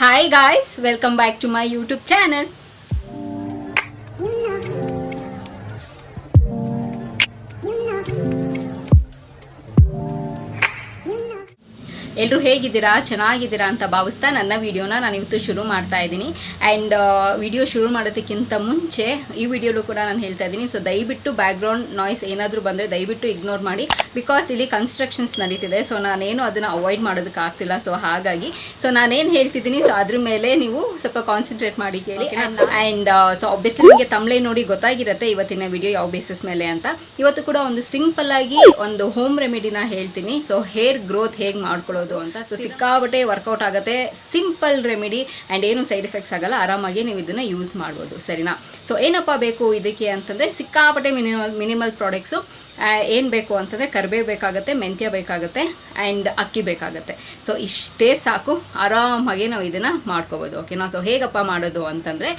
Hi guys, welcome back to my YouTube channel. ಎಲ್ಲರೂ ಹೇಗಿದ್ದೀರಾ, ಚೆನ್ನಾಗಿದ್ದೀರಾ ಅಂತ ಭಾವಿಸ್ತಾ ನನ್ನ ವಿಡಿಯೋನ ನಾನು ಇವತ್ತು ಶುರು ಮಾಡ್ತಾ ಇದ್ದೀನಿ. ಆ್ಯಂಡ್ ವಿಡಿಯೋ ಶುರು ಮಾಡೋದಕ್ಕಿಂತ ಮುಂಚೆ ಈ ವಿಡಿಯೋಲು ಕೂಡ ನಾನು ಹೇಳ್ತಾ ಇದ್ದೀನಿ. ಸೊ ದಯವಿಟ್ಟು ಬ್ಯಾಕ್ಗ್ರೌಂಡ್ ನಾಯ್ಸ್ ಏನಾದರೂ ಬಂದರೆ ದಯವಿಟ್ಟು ಇಗ್ನೋರ್ ಮಾಡಿ. ಬಿಕಾಸ್ ಇಲ್ಲಿ ಕನ್ಸ್ಟ್ರಕ್ಷನ್ಸ್ ನಡೀತಿದೆ. ಸೊ ನಾನೇನು ಅದನ್ನು ಅವಾಯ್ಡ್ ಮಾಡೋದಕ್ಕಾಗ್ತಿಲ್ಲ. ಸೊ ಹಾಗಾಗಿ ನಾನೇನು ಹೇಳ್ತಿದ್ದೀನಿ ಸೊ ಅದ್ರ ಮೇಲೆ ನೀವು ಸ್ವಲ್ಪ ಕಾನ್ಸಂಟ್ರೇಟ್ ಮಾಡಿ ಕೇಳಿ. ಆ್ಯಂಡ್ ಸೊ ಆಬ್ವಿಯಸ್ಲಿ ನಿಮಗೆ ತಮಿಳೇ ನೋಡಿ ಗೊತ್ತಾಗಿರುತ್ತೆ ಇವತ್ತಿನ ವಿಡಿಯೋ ಯಾವ ಬೇಸಿಸ್ ಮೇಲೆ ಅಂತ. ಇವತ್ತು ಕೂಡ ಒಂದು ಸಿಂಪಲ್ ಆಗಿ ಒಂದು ಹೋಮ್ ರೆಮಿಡಿನ ಹೇಳ್ತೀನಿ. ಸೊ ಹೇರ್ ಗ್ರೋತ್ ಹೇಗೆ ಮಾಡ್ಕೊಳ್ಳೋದು ಅಂತ. ಸೊ ಸಿಕ್ಕಾಬಟ್ಟೆ ವರ್ಕೌಟ್ ಆಗುತ್ತೆ, ಸಿಂಪಲ್ ರೆಮಿಡಿ ಆ್ಯಂಡ್ ಏನು ಸೈಡ್ ಎಫೆಕ್ಟ್ಸ್ ಆಗಲ್ಲ, ಆರಾಮಾಗಿ ನೀವು ಇದನ್ನು ಯೂಸ್ ಮಾಡ್ಬೋದು. ಸರಿನಾ? ಸೊ ಏನಪ್ಪ ಬೇಕು ಇದಕ್ಕೆ ಅಂತಂದರೆ ಸಿಕ್ಕಾಬಟ್ಟೆ ಮಿನಿಮಲ್ ಪ್ರಾಡಕ್ಟ್ಸು. ಏನು ಬೇಕು ಅಂತಂದರೆ ಕರಿಬೇವು ಬೇಕಾಗುತ್ತೆ, ಮೆಂತ್ಯ ಬೇಕಾಗುತ್ತೆ ಆ್ಯಂಡ್ ಅಕ್ಕಿ ಬೇಕಾಗುತ್ತೆ. ಸೊ ಇಷ್ಟೇ ಸಾಕು, ಆರಾಮಾಗಿ ನಾವು ಇದನ್ನು ಮಾಡ್ಕೋಬೋದು. ಓಕೆನಾ? ಸೊ ಹೇಗಪ್ಪ ಮಾಡೋದು ಅಂತಂದರೆ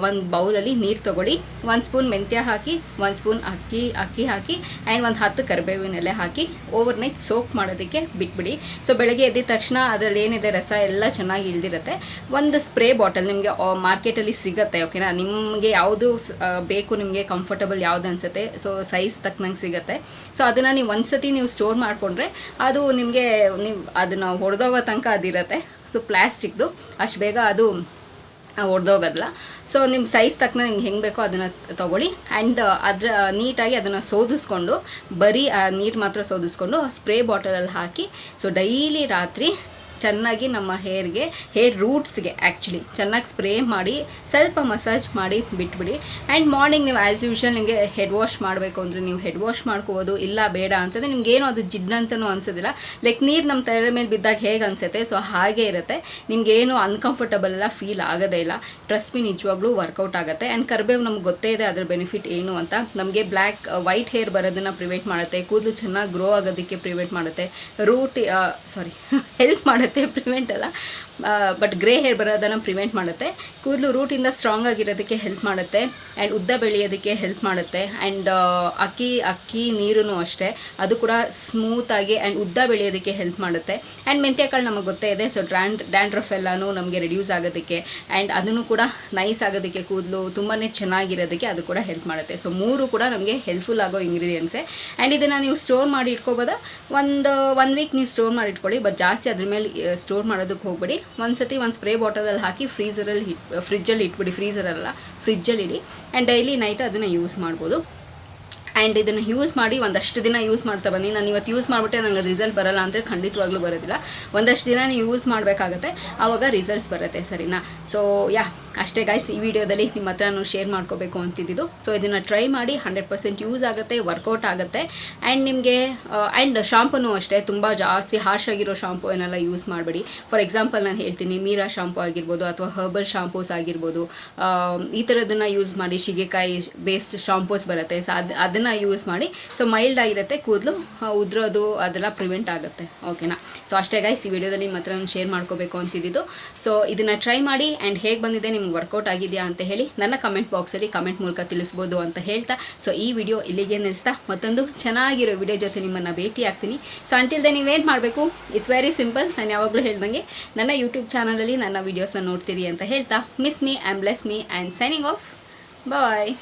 ಒಂದು ಬೌಲಲ್ಲಿ ನೀರು ತೊಗೊಳ್ಳಿ, 1 ಸ್ಪೂನ್ ಮೆಂತ್ಯ ಹಾಕಿ, 1 ಸ್ಪೂನ್ ಅಕ್ಕಿ ಹಾಕಿ ಆ್ಯಂಡ್ ಒಂದು 10 ಕರಿಬೇವಿನ ಎಲೆ ಹಾಕಿ ಓವರ್ ನೈಟ್ ಸೋಕ್ ಮಾಡೋದಕ್ಕೆ ಬಿಟ್ಬಿಡಿ. ಸೊ ಬೆಳಗ್ಗೆ ಎದ್ದ ತಕ್ಷಣ ಅದರಲ್ಲಿ ಏನಿದೆ ರಸ ಎಲ್ಲ ಚೆನ್ನಾಗಿ ಇಳಿದಿರುತ್ತೆ. ಒಂದು ಸ್ಪ್ರೇ ಬಾಟಲ್ ನಿಮಗೆ ಮಾರ್ಕೆಟಲ್ಲಿ ಸಿಗುತ್ತೆ. ಓಕೆನಾ? ನಿಮಗೆ ಯಾವುದು ಬೇಕು, ನಿಮಗೆ ಕಂಫರ್ಟಬಲ್ ಯಾವುದು ಅನಿಸುತ್ತೆ, ಸೊ ಸೈಜ್ ತಕ್ಕನಂಗೆ ಸಿಗುತ್ತೆ. ಸೊ ಅದನ್ನು ನೀವು ಒಂದ್ಸತಿ ನೀವು ಸ್ಟೋರ್ ಮಾಡಿಕೊಂಡ್ರೆ ಅದು ನಿಮಗೆ ನೀವು ಅದನ್ನು ಹೊಡೆದೋಗೋ ತನಕ ಅದಿರುತ್ತೆ. ಸೊ ಪ್ಲಾಸ್ಟಿಕ್ದು ಅಷ್ಟು ಬೇಗ ಅದು ಹೊಡೆದೋಗೋದಿಲ್ಲ. ಸೊ ನಿಮ್ಮ ಸೈಜ್ ತಕ್ಕನ ನಿಮ್ಗೆ ಹೆಂಗೆ ಬೇಕೋ ಅದನ್ನು ತೊಗೊಳ್ಳಿ. ಆ್ಯಂಡ್ ನೀಟಾಗಿ ಅದನ್ನು ಸೋದಿಸ್ಕೊಂಡು, ಬರೀ ನೀರು ಮಾತ್ರ ಸೋದಿಸ್ಕೊಂಡು ಸ್ಪ್ರೇ ಬಾಟಲಲ್ಲಿ ಹಾಕಿ ಸೊ ಡೈಲಿ ರಾತ್ರಿ ಚೆನ್ನಾಗಿ ನಮ್ಮ ಹೇರ್ ರೂಟ್ಸ್ಗೆ ಆ್ಯಕ್ಚುಲಿ ಚೆನ್ನಾಗಿ ಸ್ಪ್ರೇ ಮಾಡಿ ಸ್ವಲ್ಪ ಮಸಾಜ್ ಮಾಡಿ ಬಿಟ್ಬಿಡಿ. ಆ್ಯಂಡ್ ಮಾರ್ನಿಂಗ್ ನೀವು ಆ್ಯಸ್ ಯೂಶ್ವಲ್ ನಿಮಗೆ ಹೆಡ್ ವಾಶ್ ಮಾಡಬೇಕು ಅಂದರೆ ನೀವು ಹೆಡ್ ವಾಶ್ ಮಾಡ್ಕೋಬೋದು. ಇಲ್ಲ ಬೇಡ ಅಂತಂದರೆ ನಿಮಗೇನು ಅದು ಜಿಡ್ಡಂತನೂ ಅನಿಸೋದಿಲ್ಲ. ಲೈಕ್ ನೀರು ನಮ್ಮ ತಲೆ ಮೇಲೆ ಬಿದ್ದಾಗ ಹೇಗೆ ಅನಿಸುತ್ತೆ ಸೊ ಹಾಗೇ ಇರುತ್ತೆ. ನಿಮಗೇನು ಅನ್ಕಂಫರ್ಟಬಲ್ ಎಲ್ಲ ಫೀಲ್ ಆಗೋದೇ ಇಲ್ಲ. ಟ್ರಸ್ಟ್ ಮಿ, ನಿಜವಾಗ್ಲೂ ವರ್ಕೌಟ್ ಆಗುತ್ತೆ. ಆ್ಯಂಡ್ ಕರಿಬೇವು ನಮ್ಗೆ ಗೊತ್ತೇ ಇದೆ ಅದರ ಬೆನಿಫಿಟ್ ಏನು ಅಂತ. ನಮಗೆ ವೈಟ್ ಹೇರ್ ಬರೋದನ್ನು ಪ್ರಿವೆಂಟ್ ಮಾಡುತ್ತೆ, ಕೂದಲು ಚೆನ್ನಾಗಿ ಗ್ರೋ ಆಗೋದಕ್ಕೆ ಪ್ರಿವೆಂಟ್ ಮಾಡುತ್ತೆ, ಹೆಲ್ಪ್ ಮಾಡುತ್ತೆ, ಪ್ರಿವೆಂಟ್ ಅಲ್ಲ ಬಟ್ ಗ್ರೇ ಹೇರ್ ಬರೋದನ್ನು ಪ್ರಿವೆಂಟ್ ಮಾಡುತ್ತೆ, ಕೂದಲು ರೂಟಿಂದ ಸ್ಟ್ರಾಂಗ್ ಆಗಿರೋದಕ್ಕೆ ಹೆಲ್ಪ್ ಮಾಡುತ್ತೆ, ಆ್ಯಂಡ್ ಉದ್ದ ಬೆಳೆಯೋದಕ್ಕೆ ಹೆಲ್ಪ್ ಮಾಡುತ್ತೆ. ಆ್ಯಂಡ್ ಅಕ್ಕಿ ನೀರೂ ಅಷ್ಟೇ, ಅದು ಕೂಡ ಸ್ಮೂತಾಗಿ ಆ್ಯಂಡ್ ಉದ್ದ ಬೆಳೆಯೋದಕ್ಕೆ ಹೆಲ್ಪ್ ಮಾಡುತ್ತೆ. ಆ್ಯಂಡ್ ಮೆಂತ್ಯಕಾಳು ನಮಗೆ ಗೊತ್ತೇ ಇದೆ. ಸೊ ಡ್ಯಾಂಡ್ರಫ್ ಎಲ್ಲನೂ ನಮಗೆ ರಿಡ್ಯೂಸ್ ಆಗೋದಕ್ಕೆ ಆ್ಯಂಡ್ ಅದನ್ನು ಕೂಡ ನೈಸ್ ಆಗೋದಕ್ಕೆ, ಕೂದಲು ತುಂಬಾ ಚೆನ್ನಾಗಿರೋದಕ್ಕೆ ಅದು ಕೂಡ ಹೆಲ್ಪ್ ಮಾಡುತ್ತೆ. ಸೊ 3 ಕೂಡ ನಮಗೆ ಹೆಲ್ಪ್ಫುಲ್ ಆಗೋ ಇಂಗ್ರೀಡಿಯೆಂಟ್ಸೇ. ಆ್ಯಂಡ್ ಇದನ್ನು ನೀವು ಸ್ಟೋರ್ ಮಾಡಿ ಇಟ್ಕೋಬೋದಾ, ಒನ್ ವೀಕ್ ನೀವು ಸ್ಟೋರ್ ಮಾಡಿ ಇಟ್ಕೊಳ್ಳಿ. ಬಟ್ ಜಾಸ್ತಿ ಅದ್ರ ಮೇಲೆ ಸ್ಟೋರ್ ಮಾಡೋದಕ್ಕೆ ಹೋಗ್ಬೇಡಿ. ಒಂದು ಸ್ಪ್ರೇ ಬಾಟಲಲ್ಲಿ ಹಾಕಿ ಫ್ರಿಜ್ಜಲ್ಲಿ ಇಟ್ಬಿಡಿ. ಫ್ರಿಜ್ಜಲ್ಲಿ ಇಡಿ ಆ್ಯಂಡ್ ಡೈಲಿ ನೈಟ್ ಅದನ್ನು ಯೂಸ್ ಮಾಡ್ಬೋದು. ಆ್ಯಂಡ್ ಇದನ್ನು ಯೂಸ್ ಮಾಡಿ ಒಂದಷ್ಟು ದಿನ ಯೂಸ್ ಮಾಡ್ತಾ ಬನ್ನಿ. ನಾನು ಇವತ್ತು ಯೂಸ್ ಮಾಡಿಬಿಟ್ಟೆ ನಂಗೆ ಅದು ರಿಸಲ್ಟ್ ಬರೋಲ್ಲ ಅಂದರೆ ಖಂಡಿತವಾಗ್ಲೂ ಬರೋದಿಲ್ಲ. ಒಂದಷ್ಟು ದಿನ ನೀವು ಯೂಸ್ ಮಾಡಬೇಕಾಗತ್ತೆ, ಆವಾಗ ರಿಸಲ್ಟ್ಸ್ ಬರುತ್ತೆ. ಸರಿನಾ? ಸೊ ಅಷ್ಟೇ ಗೈಸ್, ಈ ವಿಡಿಯೋದಲ್ಲಿ ನಿಮ್ಮ ಹತ್ರ ನಾನು ಶೇರ್ ಮಾಡ್ಕೋಬೇಕು ಅಂತಿದ್ದು. ಸೊ ಇದನ್ನು ಟ್ರೈ ಮಾಡಿ, 100% ಯೂಸ್ ಆಗುತ್ತೆ, ವರ್ಕೌಟ್ ಆಗುತ್ತೆ. ಆ್ಯಂಡ್ ನಿಮಗೆ ಆ್ಯಂಡ್ ಶಾಂಪೂನು ಅಷ್ಟೇ, ತುಂಬ ಜಾಸ್ತಿ ಹಾರ್ಶ್ ಆಗಿರೋ ಶಾಂಪೂ ಏನೆಲ್ಲ ಯೂಸ್ ಮಾಡಬೇಡಿ. ಫಾರ್ ಎಕ್ಸಾಂಪಲ್ ನಾನು ಹೇಳ್ತೀನಿ, ಮೀರಾ ಶಾಂಪೂ ಆಗಿರ್ಬೋದು ಅಥವಾ ಹರ್ಬಲ್ ಶಾಂಪೂಸ್ ಆಗಿರ್ಬೋದು, ಈ ಥರದನ್ನು ಯೂಸ್ ಮಾಡಿ. ಶಿಗೆಕಾಯಿ ಬೇಸ್ಡ್ ಶಾಂಪೂಸ್ ಬರುತ್ತೆ, ಸೊ ಅದನ್ನು ಯೂಸ್ ಮಾಡಿ. ಸೊ ಮೈಲ್ಡ್ ಆಗಿರುತ್ತೆ, ಕೂದಲು ಉದ್ರೋದು ಅದೆಲ್ಲ ಪ್ರಿವೆಂಟ್ ಆಗುತ್ತೆ. ಓಕೆನಾ? ಸೊ ಅಷ್ಟೇ ಗೈಸ್, ಈ ವಿಡಿಯೋದಲ್ಲಿ ನಿಮ್ಮ ಹತ್ರ ನಾನು ಶೇರ್ ಮಾಡ್ಕೋಬೇಕು ಅಂತಿದ್ದು. ಸೊ ಇದನ್ನು ಟ್ರೈ ಮಾಡಿ ಆ್ಯಂಡ್ ಹೇಗೆ ಬಂದಿದೆ, ನಿಮ್ಗೆ ವರ್ಕೌಟ್ ಆಗಿದೆಯಾ ಅಂತ ಹೇಳಿ ನನ್ನ ಕಮೆಂಟ್ ಬಾಕ್ಸಲ್ಲಿ ಕಮೆಂಟ್ ಮೂಲಕ ತಿಳಿಸ್ಬೋದು ಅಂತ ಹೇಳ್ತಾ ಸೊ ಈ ವಿಡಿಯೋ ಇಲ್ಲಿಗೆ ನಿಲ್ಲಿಸ್ತಾ ಮತ್ತೊಂದು ಚೆನ್ನಾಗಿರೋ ವಿಡಿಯೋ ಜೊತೆ ನಿಮ್ಮನ್ನು ಭೇಟಿ ಆಗ್ತೀನಿ. ಸೊ ಅಂಟಿಲ್ ದೆನ್ ನೀವೇನು ಮಾಡಬೇಕು, ಇಟ್ಸ್ ವೆರಿ ಸಿಂಪಲ್. ನಾನು ಯಾವಾಗಲೂ ಹೇಳ್ದಂಗೆ ನನ್ನ ಯೂಟ್ಯೂಬ್ ಚಾನಲಲ್ಲಿ ನನ್ನ ವೀಡಿಯೋಸ್ನ ನೋಡ್ತೀರಿ ಅಂತ ಹೇಳ್ತಾ miss me and bless me and signing off. Bye.